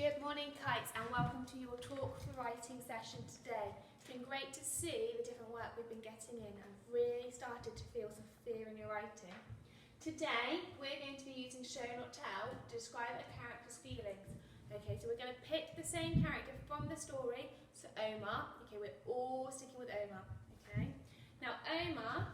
Good morning, kites, and welcome to your talk for writing session today. It's been great to see the different work we've been getting in and really started to feel some fear in your writing. Today we're going to be using show not tell to describe a character's feelings. Okay, so we're going to pick the same character from the story. So Omar, okay, we're all sticking with Omar. Okay, now Omar,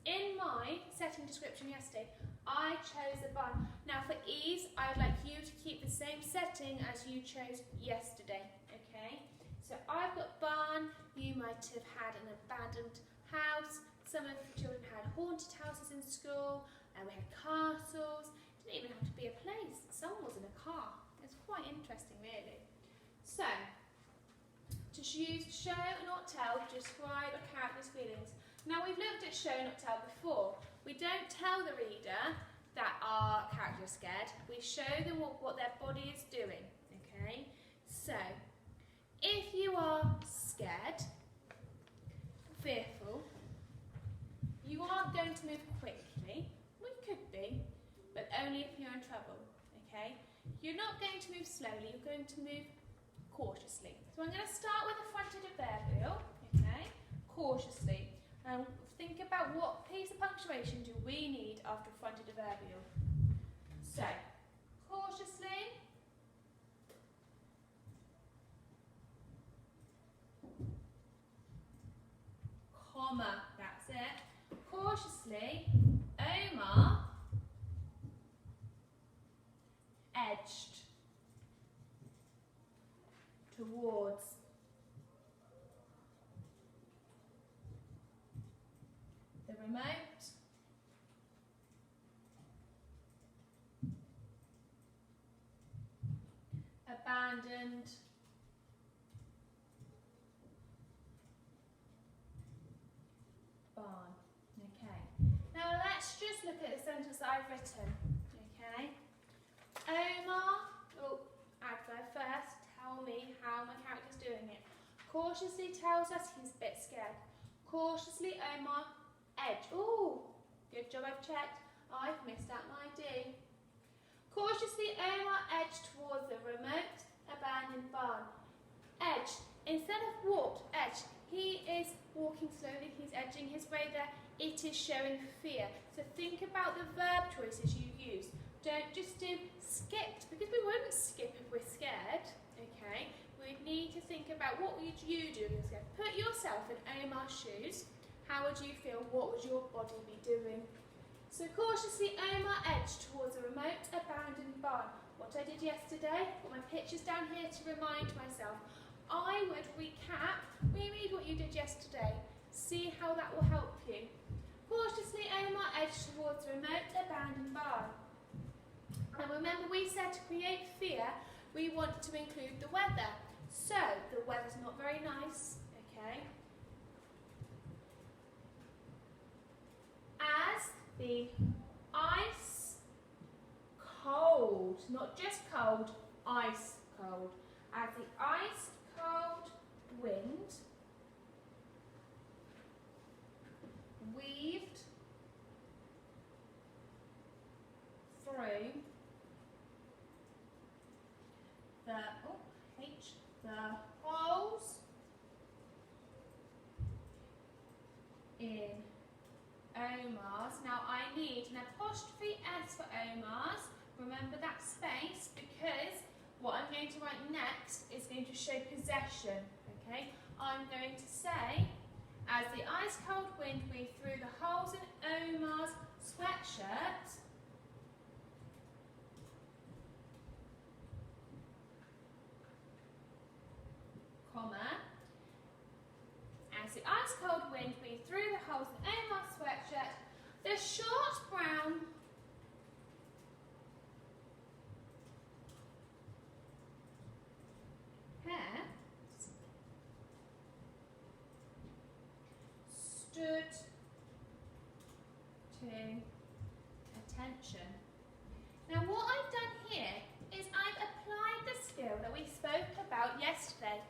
in my setting description yesterday, I chose a barn. Now for ease, I would like you to keep the same setting as you chose yesterday, okay? So I've got barn, you might have had an abandoned house, some of the children had haunted houses in school, and we had castles, it didn't even have to be a place, someone was in a car. It's quite interesting really. So, to use show not tell to describe a character's feelings. Now we've looked at show not tell before. We don't tell the reader that our character is scared. We show them what their body is doing, okay? So, if you are scared, fearful, you aren't going to move quickly. Well, you could be, but only if you're in trouble, okay? You're not going to move slowly, you're going to move cautiously. So I'm going to start with a fronted adverbial, okay? Cautiously. And think about what piece of punctuation do we need after a fronted adverbial. So, cautiously, comma, that's it. Cautiously, Omar edged towards the remote, abandoned, barn. Okay. Now let's just look at the sentence that I've written. Okay. Omar, adverb first, tell me how my character's doing it. Cautiously tells us he's a bit scared. Cautiously, Omar edged. Ooh, good job, I've checked. I've missed out my D. Cautiously, Omar edged towards the remote, abandoned barn. Edged. Instead of walked, edged. He is walking slowly, he's edging his way there. It is showing fear. So think about the verb choices you use. Don't just do skipped, because we won't skip if we're scared, okay? We need to think about what would you do if you're scared. Put yourself in Omar's shoes. How would you feel? What would your body be doing? So cautiously Omar edged towards a remote abandoned barn. What I did yesterday, put my pictures down here to remind myself. I would recap, reread what you did yesterday. See how that will help you. Cautiously Omar edged towards a remote abandoned barn. And remember we said to create fear, we want to include the weather. So the weather's not very nice, okay? As the ice cold, not just cold, ice cold. As the ice cold wind weaved through the holes in Omar's. Now I need an apostrophe S for Omar's. Remember that space because what I'm going to write next is going to show possession. Okay, I'm going to say, as the ice cold wind weaved through the holes in Omar's sweatshirt, comma, as the ice cold wind weaved through the holes in Omar's sweatshirt, the short brown hair stood to attention. Now what I've done here is I've applied the skill that we spoke about yesterday.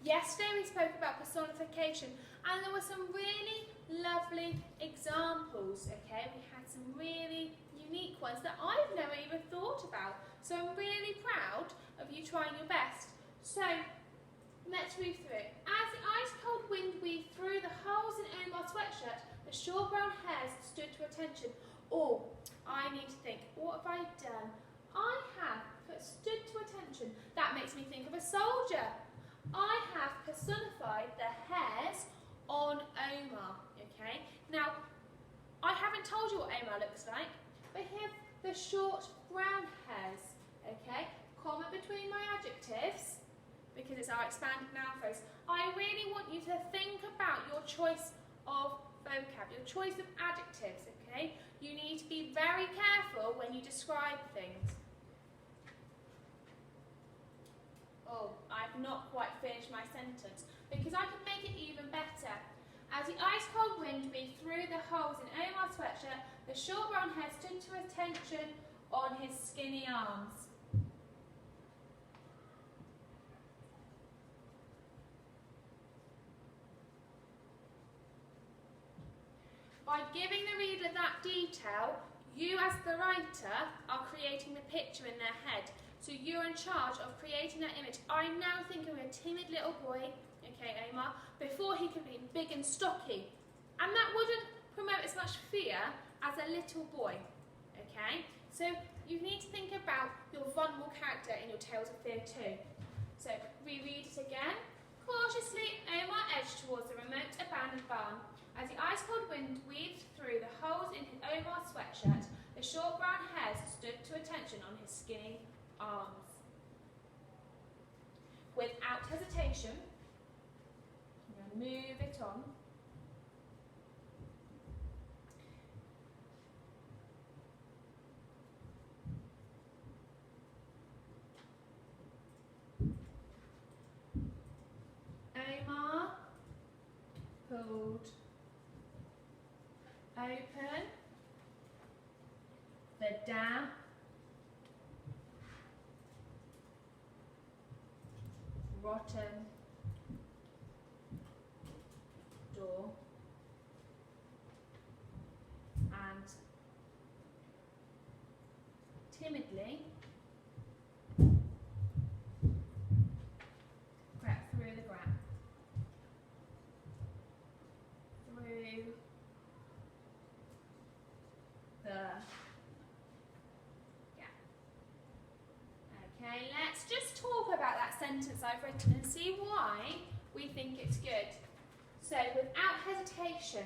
Yesterday we spoke about personification and there were some really lovely examples, okay? We had some really unique ones that I've never even thought about. So I'm really proud of of you trying your best. So, let's read through it. As the ice-cold wind weaved through the holes in Omar's sweatshirt, the short brown hairs stood to attention. Oh, I need to think. What have I done? I have stood to attention. That makes me think of a soldier. I have personified the hairs on Omar. Okay. Now, I haven't told you what Omar looks like, but here the short brown hairs. Okay. Comment between my adjectives, because it's our expanded noun phrase. I really want you to think about your choice of vocab, your choice of adjectives, okay? You need to be very careful when you describe things. Oh, I've not quite finished my sentence, because I can make it even better. As the ice-cold wind beat through the holes in Omar's sweatshirt, the short brown hair stood to attention on his skinny arms. By giving the reader that detail, you as the writer are creating the picture in their head. So you're in charge of creating that image. I'm now thinking of a timid little boy, okay, Omar, before he can be big and stocky. And that wouldn't promote as much fear as a little boy, okay? So you need to think about your vulnerable character in your Tales of Fear too. So reread it again. Cautiously, Omar edged towards the remote abandoned barn. As the ice-cold wind weaved through the holes in Omar's sweatshirt, the short brown hairs stood to attention on his skinny arms. Without hesitation, I'm going to move it on. Omar pulled open the damp rotten door and timidly crept through the gap. Through the gap. Okay, let's just talk about that sentence I've written and see why we think it's good. So, without hesitation.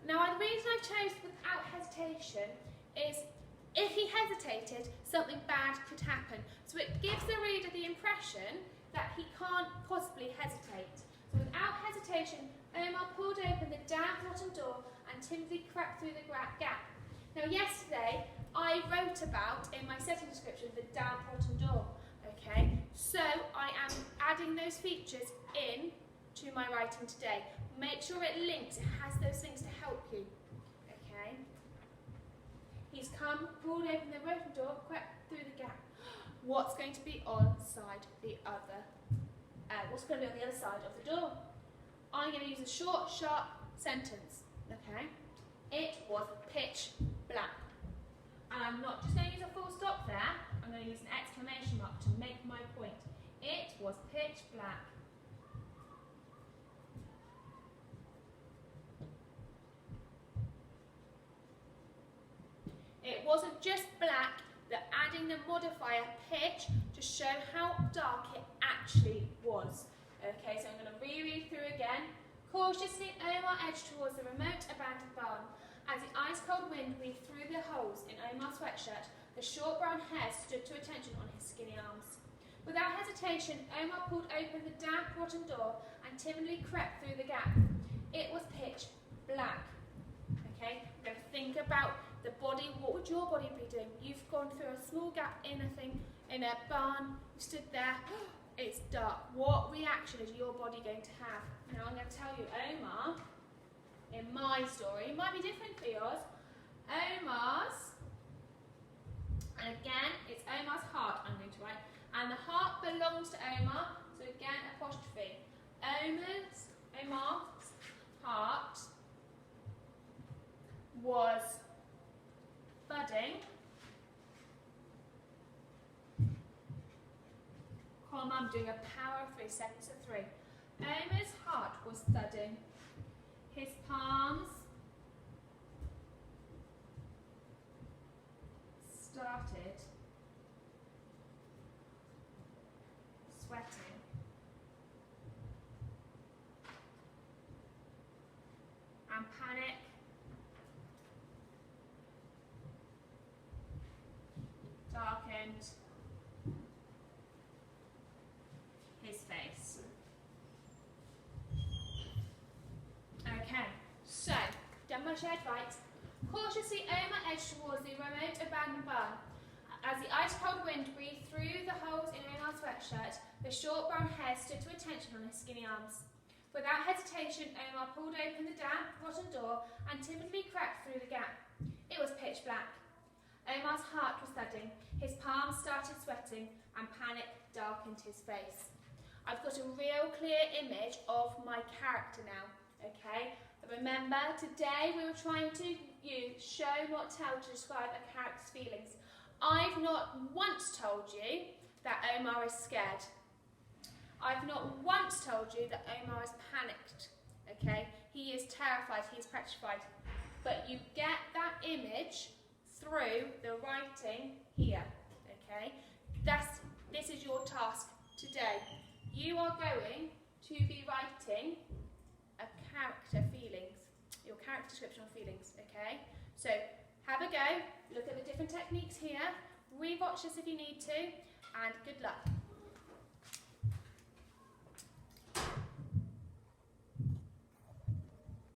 Now, the reason I chose without hesitation is if he hesitated, something bad could happen. So it gives the reader the impression that he can't possibly hesitate. So without hesitation, Omar pulled open the damp, rotten door and timidly crept through the gap. Now, yesterday, I wrote about, in my setting description, the damp, rotten door. Okay, so I am adding those features in to my writing today. Make sure it links, it has those things to help you. Okay. He's come, pulled open the rotten door, crept through the gap. What's going to be on the other? What's going to be on the other side of the door? I'm going to use a short, sharp sentence. Okay. It was pitch black. And I'm not just going to use a full stop there. I'm going to use an exclamation mark to make my point. It was pitch black. It wasn't just black, they're adding the modifier pitch to show how dark it actually was. Okay, so I'm going to reread through again. Cautiously, Omar edged towards the remote abandoned barn. As the ice-cold wind weaved through the holes in Omar's sweatshirt, the short brown hair stood to attention on his skinny arms. Without hesitation, Omar pulled open the damp, rotten door and timidly crept through the gap. It was pitch black. Okay, we're going to think about the body. What would your body be doing? You've gone through a small gap in a barn, you stood there, it's dark. What reaction is your body going to have? Now I'm going to tell you, Omar, in my story, it might be different for yours. Omar's, and again, it's Omar's heart I'm going to write, and the heart belongs to Omar, so again, apostrophe. Omar's heart was budding my mum doing a power of 3 seconds of 3. Omar's heart was thudding. His palms started sweating. And panic darkened his face. Okay, so, done my shared right. Cautiously, Omar edged towards the remote abandoned barn. As the ice-cold wind breathed through the holes in Omar's sweatshirt, the short brown hair stood to attention on his skinny arms. Without hesitation, Omar pulled open the damp, rotten door and timidly crept through the gap. It was pitch black. Omar's heart was thudding, his palms started sweating, and panic darkened his face. I've got a real clear image of my character now, okay? Remember, today we were trying to use show, not tell to describe a character's feelings. I've not once told you that Omar is scared. I've not once told you that Omar is panicked, okay? He is terrified, he is petrified. But you get that image through the writing here, okay? This is your task today. You are going to be writing a character feelings, your character description of feelings, okay? So have a go, look at the different techniques here, rewatch this if you need to, and good luck.